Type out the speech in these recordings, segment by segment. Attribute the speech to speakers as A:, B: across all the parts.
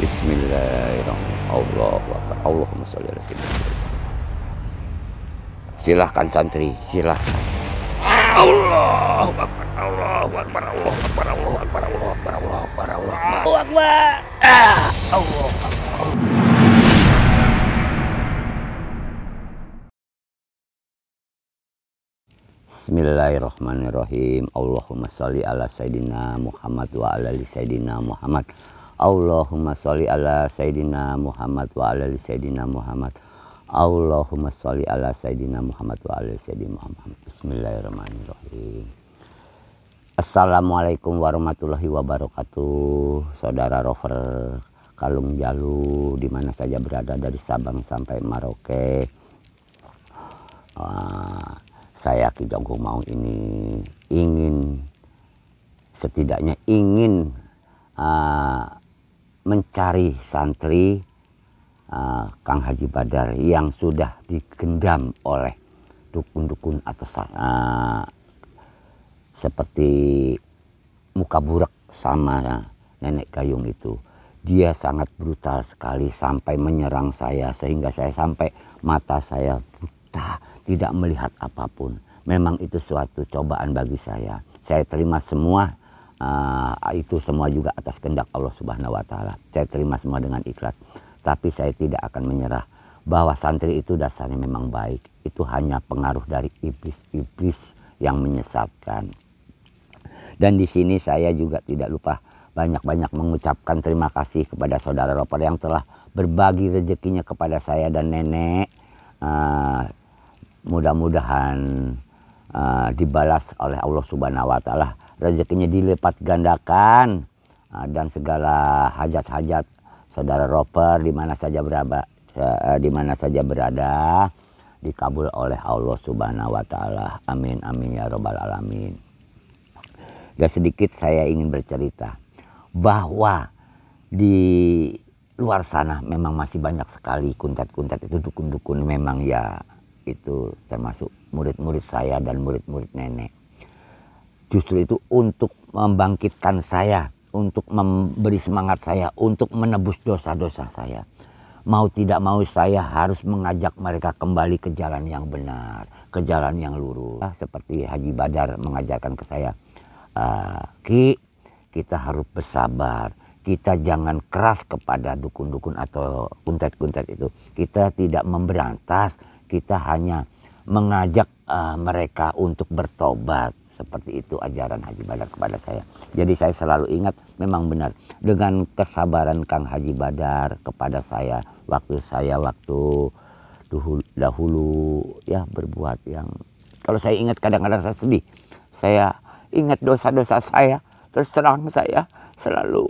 A: Bismillahirrahmanirrahim. Allahu Akbar. Allahumma sholli ala sayyidina. Silahkan santri, silahkan. Allahu Akbar. Allahu Akbar. Allahu Akbar. Allahu Akbar. Allahu Akbar. Allahu Akbar. Allahu Akbar. Allahu Akbar. Bismillahirrahmanirrahim. Allahumma sholli ala sayyidina Muhammad wa ala ali sayyidina Muhammad. Allahumma sholli ala sayyidina Muhammad wa ala ali sayyidina Muhammad. Allahumma sholli ala sayyidina Muhammad wa ala ali sayyidina Muhammad. Bismillahirrahmanirrahim. Assalamualaikum warahmatullahi wabarakatuh. Saudara rover Kalung Jalu di mana saja berada dari Sabang sampai Merauke. Saya Ki Jongkung Maung ini setidaknya ingin mencari santri Kang Haji Badar yang sudah digendam oleh dukun-dukun atau seperti Muka Burak sama Nenek Gayung itu. Dia sangat brutal sekali sampai menyerang saya sehingga saya sampai mata saya buta, tidak melihat apapun. Memang itu suatu cobaan bagi saya. Saya terima semua, itu semua juga atas kehendak Allah Subhanahu wa Ta'ala. Saya terima semua dengan ikhlas. Tapi saya tidak akan menyerah. Bahwa santri itu dasarnya memang baik. Itu hanya pengaruh dari iblis-iblis yang menyesatkan. Dan di sini saya juga tidak lupa banyak-banyak mengucapkan terima kasih kepada saudara roper yang telah berbagi rezekinya kepada saya dan nenek. Mudah-mudahan dibalas oleh Allah Subhanahu wa Ta'ala, rezekinya dilipat gandakan, dan segala hajat-hajat saudara roper di mana saja berada dikabul oleh Allah Subhanahu wa Ta'ala. Amin amin ya rabbal alamin. Dan sedikit saya ingin bercerita bahwa di luar sana memang masih banyak sekali kuntet-kuntet itu, dukun-dukun memang ya, itu termasuk murid-murid saya dan murid-murid nenek. Justru itu untuk membangkitkan saya, untuk memberi semangat saya, untuk menebus dosa-dosa saya. Mau tidak mau saya harus mengajak mereka kembali ke jalan yang benar, ke jalan yang lurus. Seperti Haji Badar mengajarkan ke saya, Ki, kita harus bersabar. Kita jangan keras kepada dukun-dukun atau kuntet-kuntet itu. Kita tidak memberantas. Kita hanya mengajak mereka untuk bertobat. Seperti itu ajaran Haji Badar kepada saya. Jadi saya selalu ingat, memang benar. Dengan kesabaran Kang Haji Badar kepada saya waktu dahulu ya berbuat yang, kalau saya ingat kadang-kadang saya sedih. Saya ingat dosa-dosa saya. Terus terang saya selalu,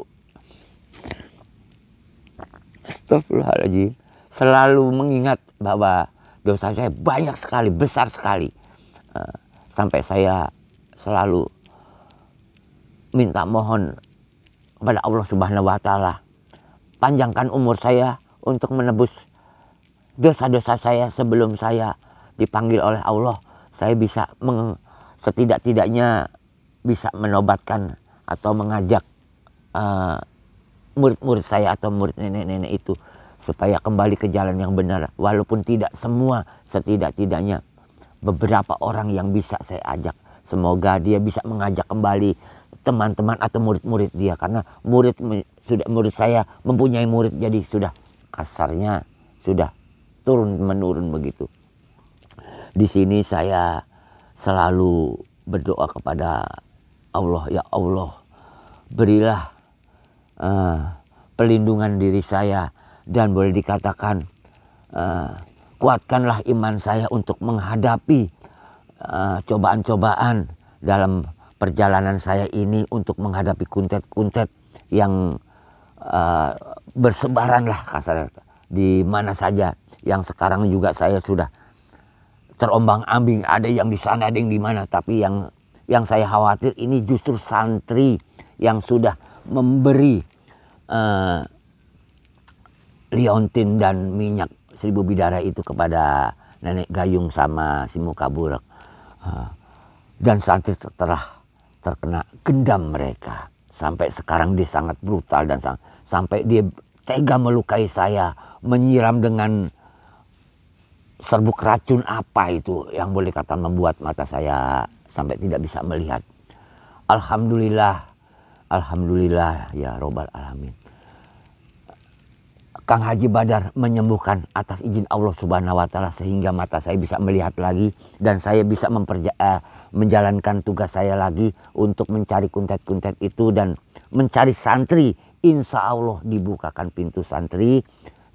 A: astagfirullahaladzim, selalu mengingat bahwa dosa saya banyak sekali, besar sekali. Sampai saya selalu minta mohon kepada Allah Subhanahu wa Ta'ala, panjangkan umur saya untuk menebus dosa-dosa saya sebelum saya dipanggil oleh Allah. Saya bisa setidak-tidaknya bisa menobatkan atau mengajak murid-murid saya atau murid nenek-nenek itu supaya kembali ke jalan yang benar. Walaupun tidak semua, setidak-tidaknya beberapa orang yang bisa saya ajak. Semoga dia bisa mengajak kembali teman-teman atau murid-murid dia. Karena murid saya mempunyai murid, jadi sudah kasarnya sudah turun-menurun begitu. Di sini saya selalu berdoa kepada Allah, ya Allah, berilah pelindungan diri saya, dan boleh dikatakan kuatkanlah iman saya untuk menghadapi cobaan-cobaan dalam perjalanan saya ini, untuk menghadapi kuntet-kuntet yang bersebaran lah kasarnya di mana saja. Yang sekarang juga saya sudah terombang-ambing, ada yang di sana, ada yang di mana. Tapi yang saya khawatir ini justru santri yang sudah memberi liontin dan minyak 1000 bidara itu kepada Nenek Gayung sama si Muka Burak. Dan santri telah terkena gendam mereka. Sampai sekarang dia sangat brutal dan sampai dia tega melukai saya, menyiram dengan serbuk racun apa itu yang boleh kata membuat mata saya sampai tidak bisa melihat. Alhamdulillah, alhamdulillah ya Robbal Alamin. Kang Haji Badar menyembuhkan atas izin Allah Subhanahu wa Ta'ala sehingga mata saya bisa melihat lagi dan saya bisa menjalankan tugas saya lagi untuk mencari kuntet-kuntet itu dan mencari santri. Insya Allah dibukakan pintu santri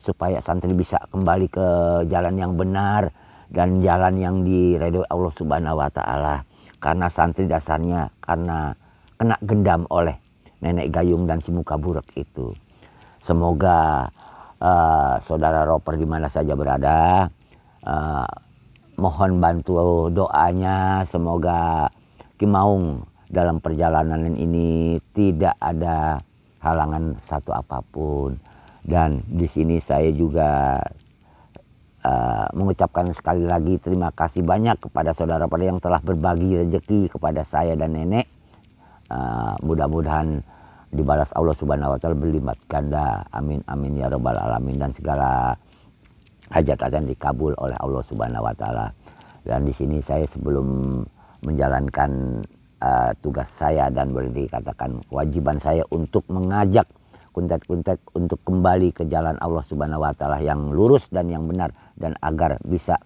A: supaya santri bisa kembali ke jalan yang benar dan jalan yang diridhoi Allah Subhanahu wa Ta'ala. Karena santri dasarnya karena kena gendam oleh nenek gayung dan si muka buruk itu. Semoga saudara Roper di mana saja berada, mohon bantu doanya. Semoga Ki Maung dalam perjalanan ini tidak ada halangan satu apapun. Dan di sini saya juga mengucapkan sekali lagi terima kasih banyak kepada saudara pada yang telah berbagi rezeki kepada saya dan nenek. Mudah-mudahan dibalas Allah Subhanahu wa Ta'ala berlipat ganda. Amin amin ya Rabbal Alamin, dan segala hajat akan dikabul oleh Allah Subhanahu wa Ta'ala. Dan di sini saya sebelum menjalankan tugas saya dan boleh dikatakan kewajiban saya untuk mengajak kuntet-kuntet untuk kembali ke jalan Allah Subhanahu wa Ta'ala yang lurus dan yang benar, dan agar bisa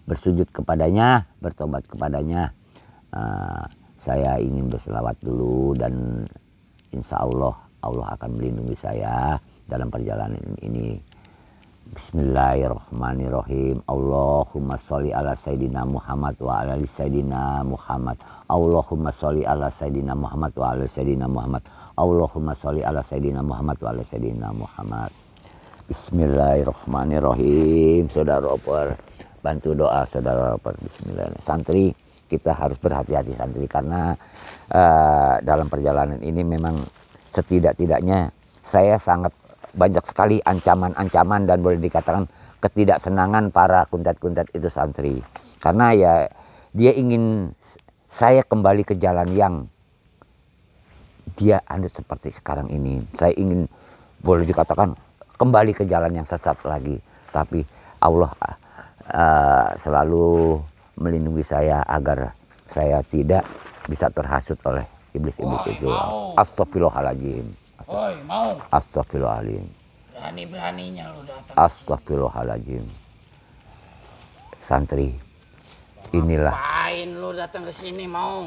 A: bersujud kepadanya, bertobat kepadanya. Saya ingin berselawat dulu dan insya Allah Allah akan melindungi saya dalam perjalanan ini. Bismillahirrahmanirrahim. Allahumma sholli ala Sayyidina Muhammad wa ala ali Sayyidina Muhammad. Allahumma sholli ala Sayyidina Muhammad wa ala Sayyidina Muhammad. Allahumma sholli ala Sayyidina Muhammad wa ala Sayyidina Muhammad. Bismillahirrahmanirrahim. Saudara Roper, bantu doa saudara Roper. Bismillahirrahmanirrahim. Santri, kita harus berhati-hati santri, karena dalam perjalanan ini memang setidak-tidaknya saya sangat banyak sekali ancaman-ancaman dan boleh dikatakan ketidaksenangan para kuntet-kuntet itu santri. Karena ya dia ingin saya kembali ke jalan yang dia anut seperti sekarang ini. Saya ingin boleh dikatakan kembali ke jalan yang sesat lagi. Tapi Allah selalu melindungi saya agar saya tidak bisa terhasut oleh iblis-iblis itu. Astagfirullahaladzim. Astagfirullahaladzim.
B: Berani-beraninya lu datang.
A: Astagfirullahaladzim. Santri, inilah.
B: Ngapain lu datang ke sini mau?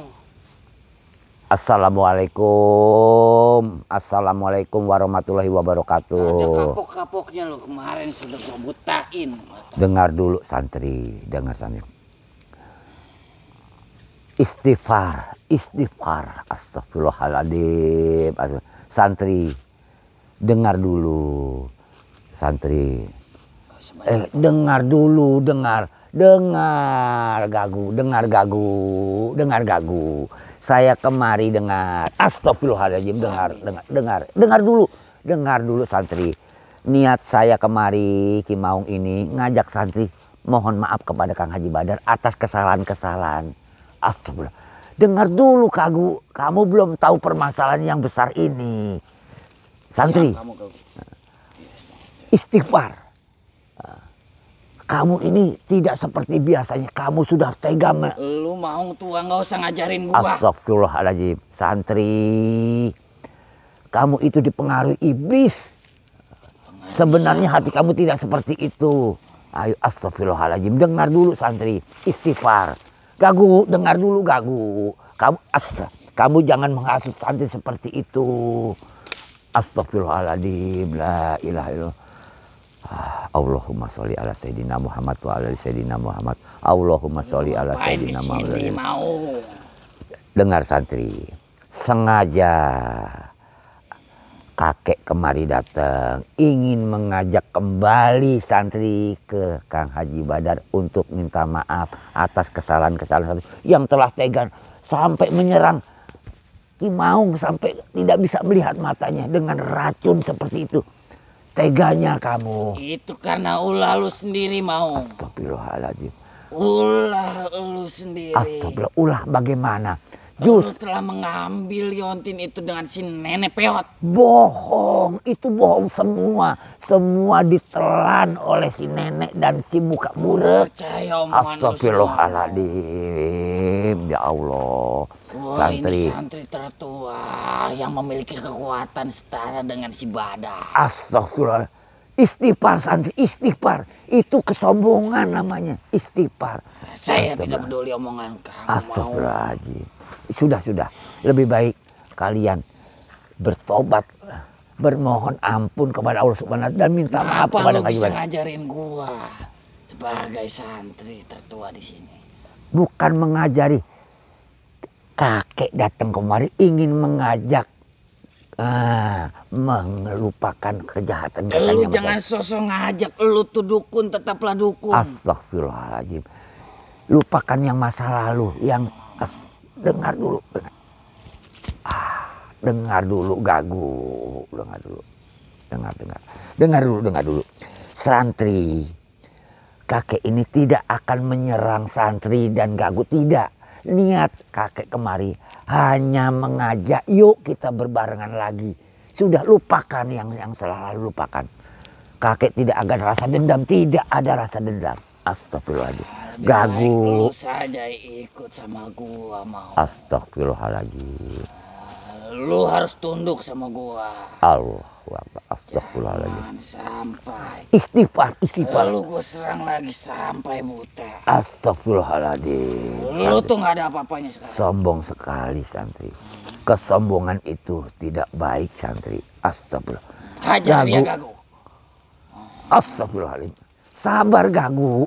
A: Assalamualaikum. Assalamualaikum warahmatullahi wabarakatuh.
B: Ada kapok-kapoknya lu kemarin sudah gua butain.
A: Dengar dulu santri, dengar santri. Istighfar, istighfar. Astagfirullahaladzim. Santri, dengar dulu. Santri, dengar dulu, dengar gagu, dengar gagu. Saya kemari dengar. Astagfirullahaladzim, dengar dulu santri. Niat saya kemari Ki Maung ini ngajak santri mohon maaf kepada Kang Haji Badar atas kesalahan-kesalahan. Astagfirullah. Dengar dulu kagu, kamu belum tahu permasalahan yang besar ini. Santri, istighfar. Kamu ini tidak seperti biasanya. Kamu sudah tega.
B: Lu mau tua nggak usah ngajarin gua.
A: Astagfirullahaladzim. Santri, kamu itu dipengaruhi iblis. Sebenarnya hati kamu tidak seperti itu. Ayo astagfirullahaladzim. Dengar dulu santri. Istighfar. Gagu, dengar dulu gagu. Kamu jangan menghasut santri seperti itu. Astagfirullahaladzim. La ilaha illallah. Allahumma sholli ala Sayyidina Muhammad wa ala Sayyidina Muhammad. Allahumma sholli ala Sayyidina Muhammad. Dengar santri, sengaja kakek kemari datang ingin mengajak kembali santri ke Kang Haji Badar untuk minta maaf atas kesalahan-kesalahan yang telah tega sampai menyerang Ki Maung sampai tidak bisa melihat matanya dengan racun seperti itu. Teganya kamu.
B: Itu karena ulah lu sendiri mau.
A: Astagfirullahaladzim.
B: Ulah lu sendiri.
A: Astagfirullah. Ulah bagaimana?
B: Lu telah mengambil liontin itu dengan si nenek peot.
A: Bohong, itu bohong semua. Semua ditelan oleh si nenek dan si muka buruk.
B: Percaya omongan lu semua.
A: Astagfirullahaladzim, ya Allah.
B: Wah,
A: Santri.
B: ini santri tertua yang memiliki kekuatan setara dengan si Badah.
A: Astagfirullah. Istighfar santri, istighfar. Itu kesombongan namanya, istighfar.
B: Saya tidak peduli omongan kamu.
A: Astagfirullahaladzim. Sudah. Lebih baik kalian bertobat, bermohon ampun kepada Allah Subhanahu wa taala dan minta maaf kepada
B: Kenapa lu bisa
A: Kajibana.
B: ngajarin gua sebagai santri tertua di sini?
A: Bukan mengajari. Kakek datang kemari ingin mengajak melupakan kejahatan
B: Lu jangan sosok ngajak, lu tuh dukun tetaplah dukun.
A: Astagfirullahaladzim. Lupakan yang masa lalu, yang dengar dulu. Dengar dulu gagu, dengar dulu. Santri, kakek ini tidak akan menyerang santri dan gagu, tidak. Niat kakek kemari hanya mengajak, yuk kita berbarengan lagi. Sudah, lupakan yang selalu, lupakan. Kakek tidak ada rasa dendam, tidak ada rasa dendam. Astagfirullahaladzim. Gagu.
B: Lu saja ikut sama gua mau.
A: Astagfirullahaladzim.
B: Lu harus tunduk sama gua.
A: Allahu Akbar. Astagfirullahaladzim.
B: Jangan sampai.
A: Istighfar.
B: Lalu gua serang lagi sampai buta.
A: Astagfirullahaladzim.
B: Lu tuh nggak ada apa-apanya sekarang.
A: Sombong sekali santri. Kesombongan itu tidak baik santri. Astagfirullah.
B: Hajar dia gagu.
A: Astagfirullahaladzim. Sabar gagu.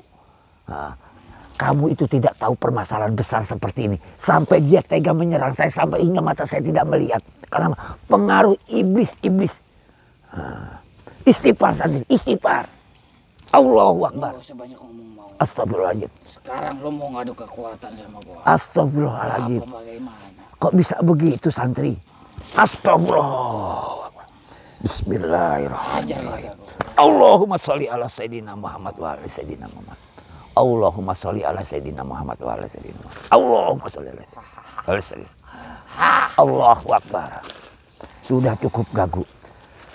A: Kamu itu tidak tahu permasalahan besar seperti ini. Sampai dia tega menyerang saya sampai hingga mata saya tidak melihat. Karena pengaruh iblis. Istighfar santri, istighfar. Allahu Akbar.
B: Lu sebanyak ngomong mau.
A: Astagfirullahaladzim.
B: Sekarang lu mau ngadu kekuatan sama gua.
A: Astagfirullahaladzim.
B: Apa bagaimana?
A: Kok bisa begitu santri? Astagfirullah. Bismillahirrahmanirrahim.
B: Hajar dia gagu.
A: Allahumma sholli ala Sayyidina Muhammad wa ala Sayyidina Muhammad. Allahumma sholli ala Sayyidina Muhammad wa ala Sayyidina Muhammad. Allahumma sholli ala Sayyidina. Allahu Akbar. Sudah cukup gagu.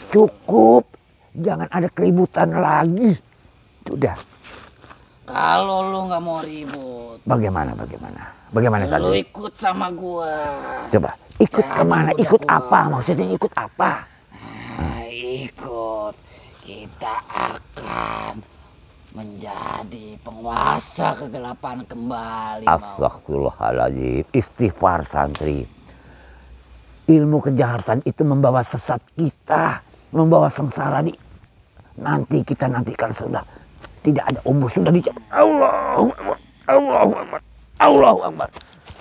A: Cukup. Jangan ada keributan lagi. Sudah.
B: Kalau lu nggak mau ribut,
A: Bagaimana
B: lu
A: santri?
B: ikut sama gua.
A: Coba. Ikut
B: Jangan
A: kemana?
B: udah
A: Ikut
B: keluar.
A: apa? Maksudnya ikut apa?
B: Ikut. Kita akan menjadi penguasa kegelapan kembali. Mau.
A: Astagfirullahaladzim. Istighfar santri. Ilmu kejahatan itu membawa sesat kita. Membawa sengsara di. Nanti kita nantikan sudah. Tidak ada umur sudah dicabut. Allahu Akbar.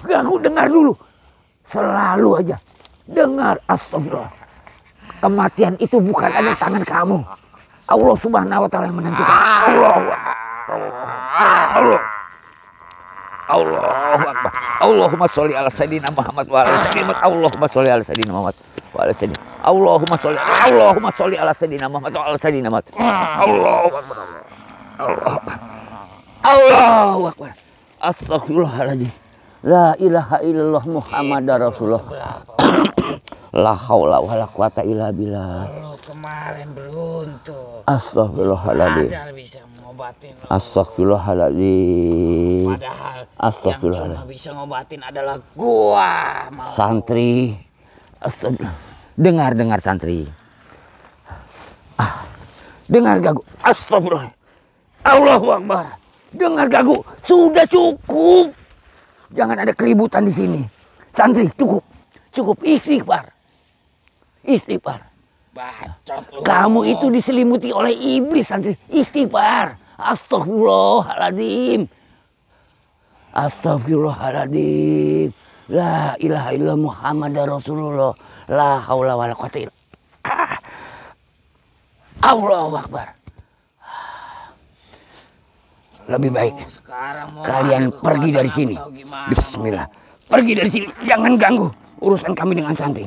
A: Aku dengar dulu. Selalu aja. Dengar. Astagfirullah. Kematian itu bukan ada di tangan kamu. Allah Subhanahu wa taala yang menentukan. Allahu Akbar. Allahumma sholli ala Sayyidina Muhammad wa ala Sayyidina Muhammad. Allahumma sholli ala Sayyidina Muhammad wa ala Sayyidina. Allahumma sholli ala Sayyidina Muhammad wa ala Sayyidina Muhammad. Allahu Akbar. Allahu Akbar. Astagfirullahaladzim. La ilaha illallah Muhammadar Rasulullah. La haula wala quwata illa billah.
B: Lu kemarin beruntung.
A: Astagfirullahaladzim.
B: Padahal bisa ngobatin lu.
A: Astagfirullahaladzim.
B: Padahal yang
A: Astagfirullahaladzim.
B: cuma bisa ngobatin adalah gua. Mau.
A: Santri. Dengar santri. Dengar gagu. Astagfirullah. Allahu Akbar. Dengar gagu. Sudah cukup. Jangan ada keributan di sini. Santri cukup. Istighfar.
B: Bacot lu.
A: Kamu itu diselimuti oleh iblis santri. Istighfar. Astagfirullahaladzim. La ilaha illallah Muhammadar Rasulullah. La haula wala quwata illa. Allahu Akbar. Lebih baik
B: Sekarang mau
A: kalian
B: ngadu
A: pergi dari
B: kekuatan
A: sini.
B: atau gimana,
A: Bismillah. Pergi dari sini. Jangan ganggu urusan kami dengan santri.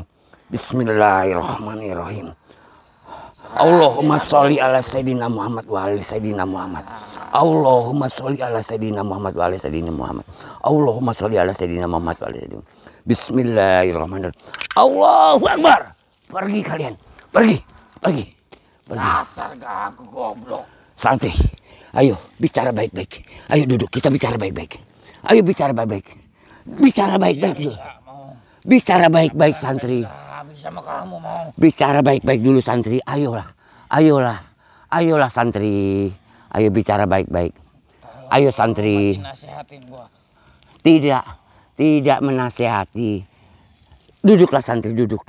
A: Bismillahirrahmanirrahim. Allahumma sholli ala Sayyidina Muhammad wa ala Sayyidina Muhammad. Allahumma sholli ala Sayyidina Muhammad wa ala Sayyidina Muhammad. Allahumma sholli ala Sayyidina Muhammad wa ala Sayyidina Muhammad. Bismillahirrahmanirrahim. Allahu Akbar. Pergi kalian. Pergi.
B: Dasar gagu goblok.
A: Santai. Ayo bicara baik-baik. Ayo duduk, kita bicara baik-baik. Ayo bicara baik-baik. Bicara baik-baik dulu. Bicara baik-baik santri.
B: Bisa sama kamu mau.
A: Bicara baik-baik dulu santri. Ayolah santri. Ayo bicara baik-baik. Ayo santri.
B: Masih nasehatin gua.
A: Tidak menasehati. Duduklah santri, duduk.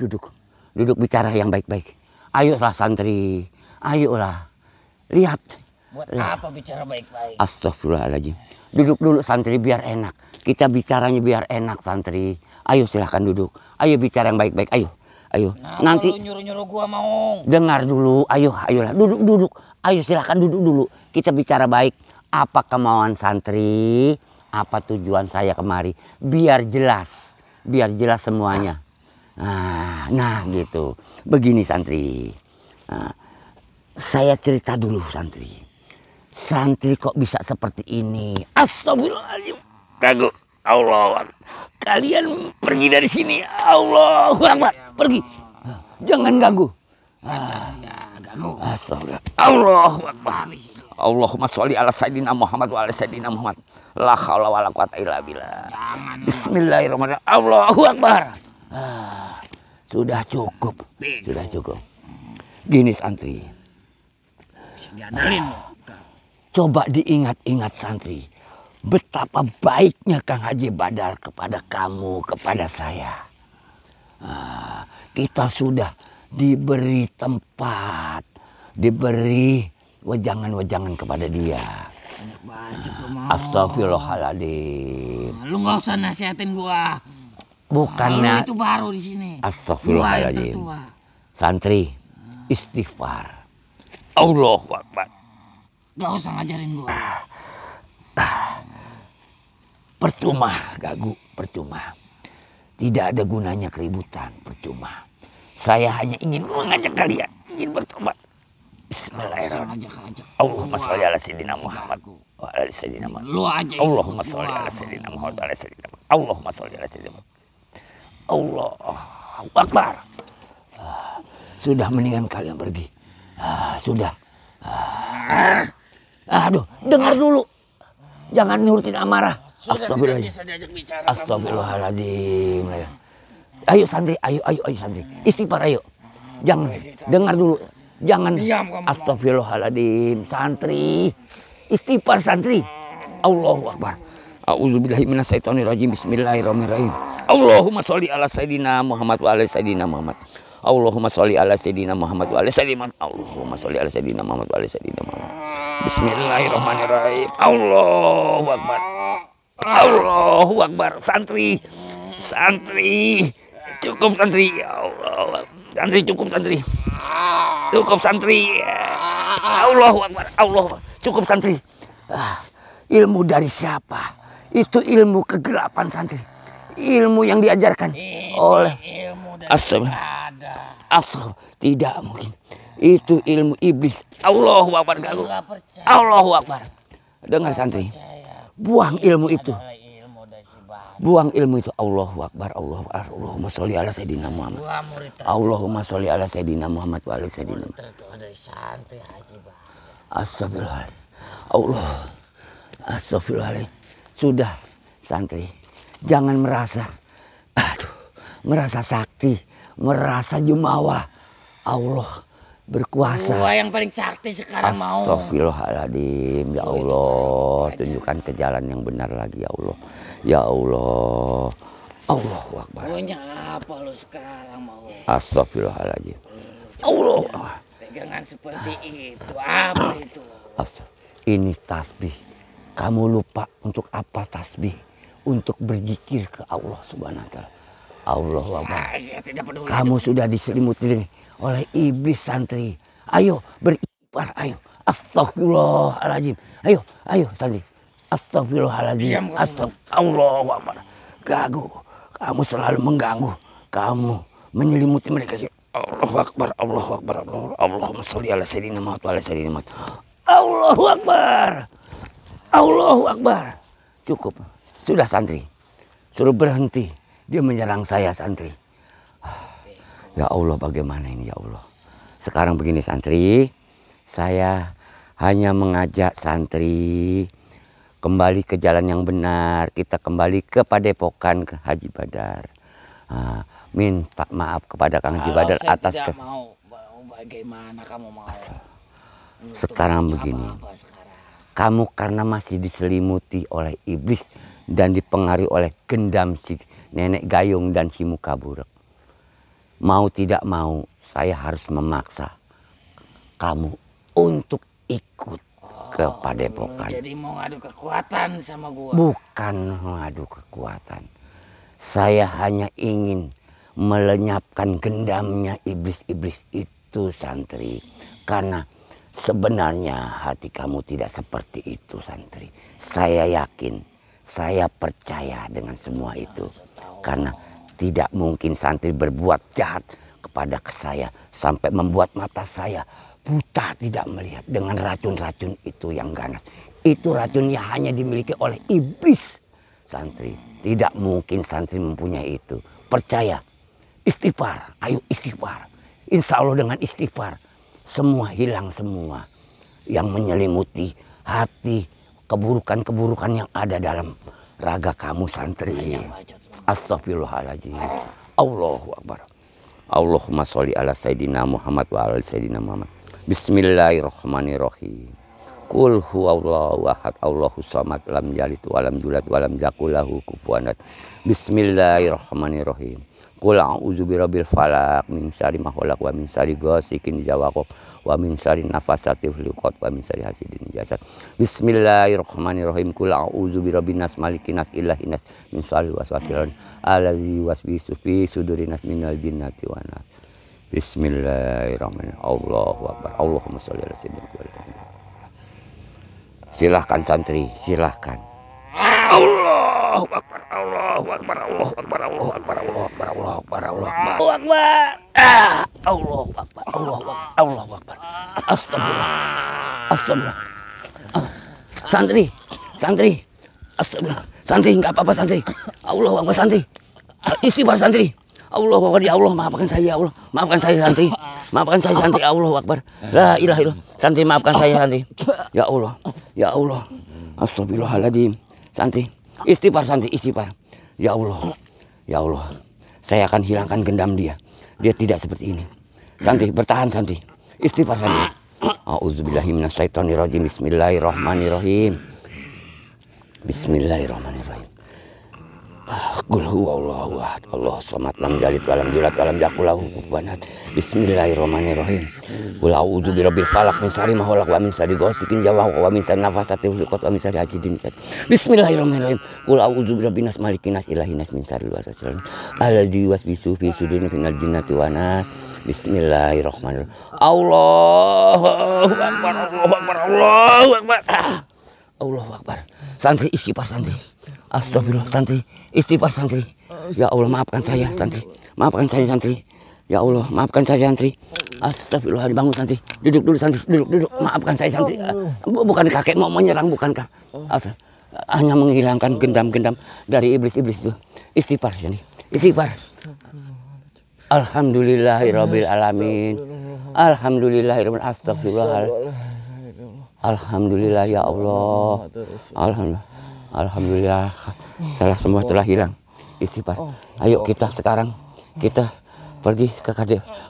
A: Duduk bicara yang baik-baik. Ayolah santri. Ayolah. Lihat.
B: Buat apa bicara baik-baik?
A: Astagfirullahaladzim. Duduk dulu santri biar enak. Kita bicaranya biar enak santri. Ayo silahkan duduk. Ayo bicara yang baik-baik. Ayo.
B: Nah,
A: Nanti
B: lu nyuruh-nyuruh gua mau.
A: dengar dulu. Ayolah. Duduk. Ayo silahkan duduk dulu. Kita bicara baik. Apa kemauan santri? Apa tujuan saya kemari? Biar jelas semuanya. Nah gitu. Begini santri. Saya cerita dulu santri. Santri kok bisa seperti ini? Astagfirullahaladzim. Gagu. Allah. Kalian pergi dari sini. Allahu Akbar. Pergi. Jangan ganggu. Astagfirullah. Allahu Akbar. Allahumma sholli ala sayyidina Muhammad wa ala sayyidina Muhammad. La haula wala quwata illa billah. Bismillahirrahmanirrahim. Allahu Akbar. Sudah cukup. Gini santri. Coba diingat-ingat santri. Betapa baiknya Kang Haji Badar kepada kamu, kepada saya. Kita sudah diberi tempat, diberi wejangan-wejangan kepada dia. Astagfirullahaladzim.
B: Lu nggak usah nasihatin gua.
A: Bukannya
B: itu baru di sini.
A: Astagfirullahaladzim. Santri, istighfar. Allahu Akbar.
B: Gak usah ngajarin gua.
A: Percuma, Gagu, percuma. Tidak ada gunanya keributan, percuma. Saya hanya ingin mengajak kalian, ingin bertobat. Bismillahirrahmanirrahim. Allahumma sholli ala sayyidina Muhammad wa ala sayyidina Muhammad.
B: Lu aja.
A: Allahumma sholli ala sayyidina Muhammad wa ala sayyidina Muhammad. Allahumma sholli ala sayyidina Muhammad. Allahu Akbar. Sudah mendingan kalian pergi. Sudah. Aduh, dengar dulu. Jangan nurutin amarah. Astagfirullahaladzim. Ayo santri, ayo santri. Istighfar ayo. Jangan, dengar dulu. Jangan. Astagfirullahaladzim. Santri. Istighfar santri. Allahu Akbar. A'udzubillahi minasyaitonirrajim. Bismillahirrahmanirrahim. Allahumma sholli ala sayyidina Muhammad wa ala sayyidina Muhammad. Allahumma sholli ala sayyidina Muhammad wa ala sayyidina Muhammad. Allahumma sholli ala sayyidina Muhammad wa ala sayyidina Muhammad. Bismillahirrahmanirrahim. Allahu Akbar. Allahu Akbar. Santri. Cukup santri. Ya Allah. Santri cukup santri. Cukup santri. Allahu Akbar. Cukup santri. Ilmu dari siapa? Itu ilmu kegelapan santri. Ilmu yang diajarkan oleh Astagfirullah. Tidak mungkin. Itu ilmu iblis. Allahu Akbar. Allahu Akbar. Dengar santri. Buang ilmu itu. Allahu Akbar. Allahu Akbar. Allahumma sholli ala sayyidina Muhammad. Allahumma sholli ala sayyidina Muhammad wa ala sayyidina Muhammad. Astagfirullah. Astagfirullah. Sudah santri. Jangan merasa sakti, merasa jumawa. Allah berkuasa.
B: Gua yang paling sakti sekarang mau.
A: Astagfirullahaladzim. Ya Allah, tunjukkan ke jalan yang benar lagi ya Allah. Ya Allah. Allahu Akbar.
B: Punya apa lu sekarang mau?
A: Astagfirullahaladzim. Allah.
B: Pegangan seperti itu. Apa itu?
A: Ini tasbih. Kamu lupa untuk apa tasbih? Untuk berzikir ke Allah Subhanahu wa taala. Allahu Akbar. Kamu sudah diselimuti oleh iblis santri. Ayo beristighfar, ayo. Astagfirullahaladzim. Ayo santri. Astagfirullahaladzim. Allahu Akbar. Gagu. Kamu selalu mengganggu. Kamu menyelimuti mereka. Allahu Akbar. Allahumma sholli ala sayyidina Muhammad wa ala sayyidina Muhammad. Allahu Akbar. Allahu Akbar. Cukup. Sudah santri. Suruh berhenti. Dia menyerang saya santri. Ya Allah, bagaimana ini ya Allah. Sekarang begini santri, saya hanya mengajak santri kembali ke jalan yang benar. Kita kembali ke padepokan ke Haji Badar. Minta maaf kepada Kang Haji Badar atas
B: tidak mau. Bagaimana kamu mau?
A: Sekarang begini, kamu karena masih diselimuti oleh iblis dan dipengaruhi oleh gendam si nenek gayung dan si muka buruk. Mau tidak mau, saya harus memaksa kamu untuk ikut ke padepokan.
B: Jadi mau ngadu kekuatan sama gua?
A: Bukan mengadu kekuatan. Saya hanya ingin melenyapkan gendamnya iblis-iblis itu santri. Karena sebenarnya hati kamu tidak seperti itu santri. Saya yakin, saya percaya dengan semua itu. Karena tidak mungkin santri berbuat jahat kepada saya sampai membuat mata saya buta tidak melihat dengan racun-racun itu yang ganas. Itu racunnya hanya dimiliki oleh iblis santri. Tidak mungkin santri mempunyai itu. Percaya, istighfar, ayo istighfar. Insya Allah dengan istighfar semua hilang semua yang menyelimuti hati, keburukan-keburukan yang ada dalam raga kamu santri. Astagfirullahaladzim. Allahu Akbar. Allahumma sholli ala Sayyidina Muhammad wa ala Sayyidina Muhammad. Bismillahirrahmanirrahim. Qul huwallahu ahad, Allahus samad, lam yalid wa lam yulad wa lam yakul lahu kufuwan ahad. Bismillahirrahmanirrahim. Qul a'udzu birabbil falaq min syarri ma khalaq wa min syarri ghasikin idza waqab wa min syarri nafasati fil 'uqad wa min syarri hasidin idza hasad. Bismillahirrahmanirrahim. Qul a'udzu birabbin nas malikin nas ilahin nas min syarri waswasil alladzi yuwaswisu fi sudurin nas minal jinnati wan nas. Bismillahirrahmanirrahim. Allahu Akbar. Allahumma sholli ala sayyidina Muhammad. Silahkan santri, silahkan. Allahu Akbar, Allahu Akbar, Allahu Akbar, Allahu Akbar, Allahu Akbar, Allahu Akbar, Allahu Akbar, Allahu Akbar. Allahu Akbar, Allahu Akbar, Allahu Akbar. Astagfirullah. Astagfirullah. Santri, santri. Astagfirullah. Santri, enggak apa-apa santri. Allahu Akbar santri. Istighfar santri. Allahu Akbar, ya Allah, maafkan saya ya Allah. Maafkan saya santri. Maafkan saya santri. Allahu Akbar. La ilaha illallah. Santri, maafkan saya santri. Ya Allah. Ya Allah. Astagfirullahaladzim. Santri, istighfar santri, istighfar. Ya Allah. Ya Allah. Saya akan hilangkan gendam dia. Dia tidak seperti ini. Santri, bertahan santri. Istighfar santri. A'udzubillahi minasyaitonirrajim. Bismillahirrahmanirrahim. Bismillahirrahmanirrahim. Qul huwallahu ahad, Allahus samad, lam yalid wa lam yulad wa lam yakul lahu kufuwan ahad. Bismillahirrahmanirrahim. Qul a'udzu birabbil falaq min syarri ma khalaq wa min syarri ghasikin idza waqab wa min syarri nafasati fil 'uqad wa min syarri hasidin. Bismillahirrahmanirrahim. Qul a'udzu birabbin nas malikin nas ilahin nas min syarri waswasil alladzi yuwaswisu fi sudurin minal jinnati wan nas. Bismillahirrahmanirrahim. Allahu Akbar, Allahu Akbar, Allahu Akbar. Allahu Akbar. Santri, istighfar santri. Astagfirullah santri, istighfar santri. Ya Allah, maafkan saya santri. Maafkan saya santri. Ya Allah, maafkan saya santri. Astagfirullah, dibangun santri. Duduk dulu santri, duduk. Maafkan saya santri. Bukan kakek mau menyerang, bukankah? Hanya menghilangkan gendam-gendam dari iblis-iblis itu. Istighfar santri. Istighfar. Alhamdulillahirabbil alamin. Alhamdulillahirabbil astagfirullah. Alhamdulillah ya Allah. Alhamdulillah. Salah semua telah hilang. Istighfar. Ayo kita sekarang kita pergi ke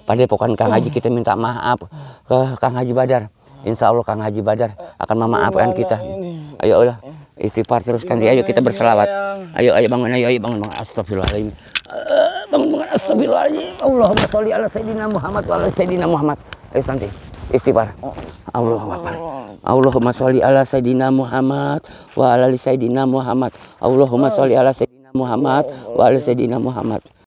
A: padepokan Kang Haji, kita minta maaf ke Kang Haji Badar. Insya Allah Kang Haji Badar akan memaafkan kita. Ayo Allah, istighfar teruskan. Ayo kita berselawat. Ayo bangun, ayo bangun. Astagfirullahaladzim. Bangun, astagfirullahaladzim. Allahumma sholli ala Sayyidina Muhammad wa ala Sayyidina Muhammad. Ayo santai. Istighfar. Allahu Akbar. Allahumma sholli ala Sayyidina Muhammad wa ala Sayyidina Muhammad. Allahumma sholli ala Sayyidina Muhammad wa ala Sayyidina Muhammad.